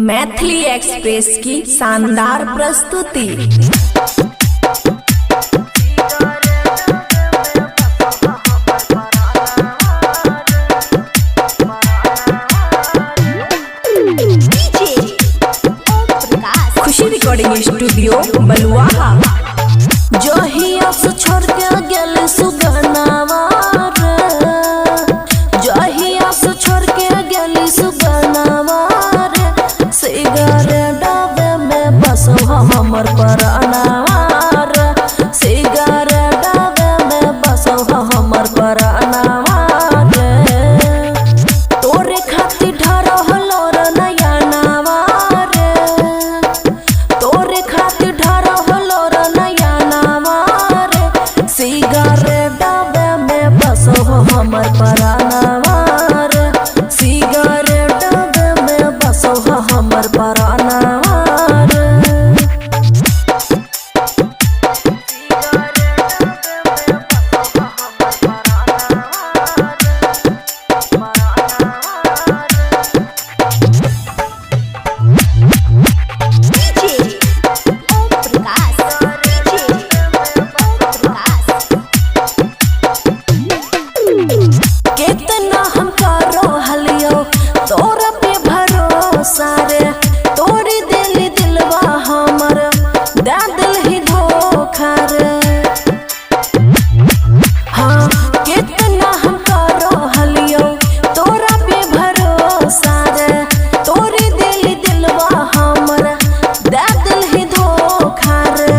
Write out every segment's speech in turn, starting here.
Maithili express की शानदार प्रस्तुति। खुशी रिकॉर्डिंग स्टूडियो बलुआहा। जो ही अस छोड़ के गेल सुगनावा रे, जो ही अस छोड़ के गेल सुगनावा रे, सिगरेट डब्बे में बसो हमर परानावा रे, सिगरेट डब्बे में बसो हमर परानावा रे। तोरे खातिर ढरो हलो रे नया नावा रे, तोरे खातिर ढरो हलो रे नया नावा रे, सिगरेट डब्बे में बसो हमर परानावा रे, सिगरेट डब्बे में बसो हमर परानावा रे। कितना हम करो हलियो तोरा पे भरोसा रे, तोरी दिल दिलवा हमर दे दिल ही धोखा रे। हाँ कितना हम करो हलियो तोरा पे भरोसा रे, तोरी दिल दिलवा हमर दे दिल ही धोखा रे।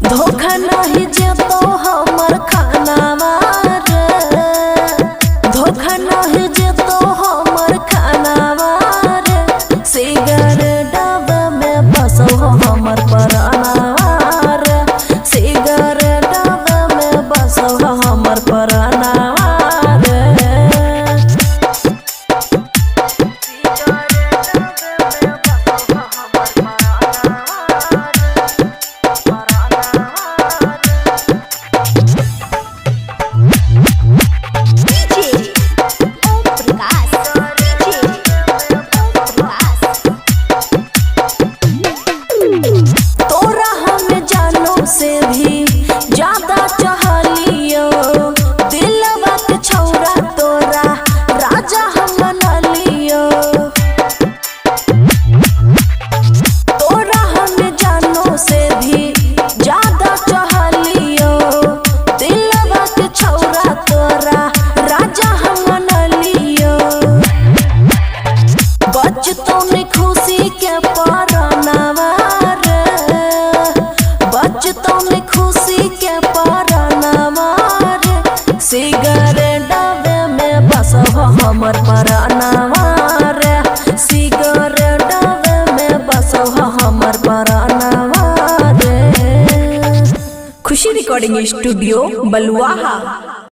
धोखा नहीं जेतो हमर खानावा रे, धोखा नहीं जेतो हमर खानावा रे, सिगरेट डब्बे में बसो हमर परानावा रे, सिगरेट डब्बे में बसो हमर परानावा रे। तोरा हमें जानो से भी ज्यादा चाहलियो, दिलवा के छौरा तोरा राजा हम बना लियो। तोरा हमें जानो से भी ज्यादा चाहलियो, दिलवा के छौरा तोरा राजा हम बना लियो। बचतो ने खुशी के परानावा रे, बचतो ने खुशी के परानावा रे, सिगरेट डब्बे में बसो हमर परानावा रे, सिगरेट डब्बे में बसो हमर परानावा रे। खुशी रिकॉर्डिंग स्टूडियो बलुआहा।